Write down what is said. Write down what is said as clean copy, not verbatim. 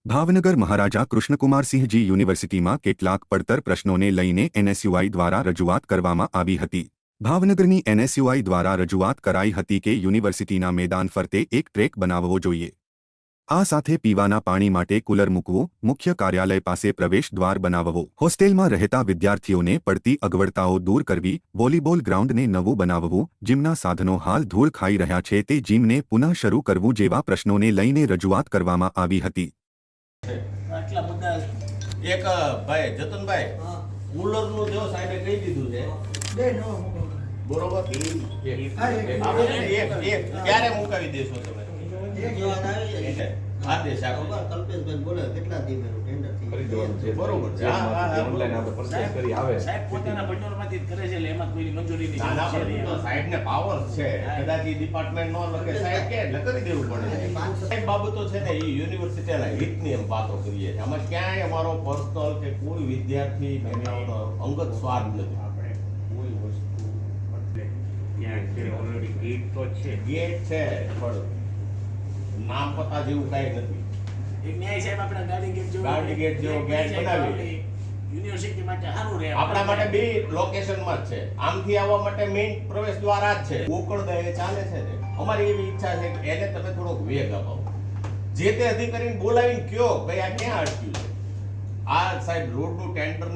ભાવનગર મહારાજા કૃષ્ણકુમારસિંહજી યુનિવર્સિટીમાં કેટલાક પડતર પ્રશ્નોને લઈને એનએસયુઆઈ દ્વારા રજૂઆત કરવામાં આવી હતી। ભાવનગરની એનએસયુઆઈ દ્વારા રજૂઆત કરાઈ હતી કે યુનિવર્સિટીના મેદાન ફરતે એક ટ્રેક બનાવવો જોઈએ। આ સાથે પીવાના પાણી માટે કુલર મૂકવું, મુખ્ય કાર્યાલય પાસે પ્રવેશ દ્વાર બનાવવો, હોસ્ટેલમાં રહેતા વિદ્યાર્થીઓને પડતી અગવડતાઓ દૂર કરવી, વોલીબોલ ગ્રાઉન્ડને નવું બનાવવું, જીમના સાધનો હાલ ધૂળ ખાઈ રહ્યા છે તે જીમને પુનઃ શરૂ કરવું જેવા પ્રશ્નોને લઈને રજૂઆત કરવામાં આવી હતી। આટલા બધા એક ભાઈ જતનભાઈ કુલરનું જો સાહેબે કહી દીધું છે બે નો બરોબર એક ક્યારે મુકાવી દેશો તમે આદેશ આપો કલ્પેશભાઈ બોલે કેટલા દી મેરું ટેન્ડર કરી દેવાનું છે બરોબર છે હા ઓનલાઈન આપણે પ્રોસેસ કરી આવે સાહેબ પોતાના ભંડોળમાંથી જ કરે છે એટલે એમાં કોઈ મંજૂરી નહીં ના ના સાહેબને પાવર છે કદાચ ઈ ડિપાર્ટમેન્ટ નો લખે સાહેબ કે એટલે કરી દેવું પડે સાહેબ બાબતો છે ને ઈ યુનિવર્સિટીના હિતની એમ વાતો કરીએ છીએ આમાં ક્યાંય અમારો પર્સનલ કે કોઈ વિદ્યાર્થી મેનાવનો અંગત સ્વાર્થ નથી આપણે કોઈ વસ્તુ ત્યાં છે ઓલરેડી ગેટ તો છે ગેટ છે પણ નામ પતા જેવું કાંઈ નથી એક ન્યાય સાહેબ આપણે ગાડી ગેટ જેવો ગેટ બનાવી યુનિવર્સિટી માટે સારું રહે આપણા માટે બે લોકેશનમાં જ છે આમથી આવવા માટે મેઇન પ્રવેશ દ્વાર જ છે ગોકળદા ચાલે છે ને અમારી એવી ઈચ્છા છે કે એને તમે થોડોક વેગ અપાવો જે તે અધિકારીને બોલાવીને કયો ભાઈ આ ક્યાં અટક્યું છે આ સાહેબ રોડનું ટેન્ડર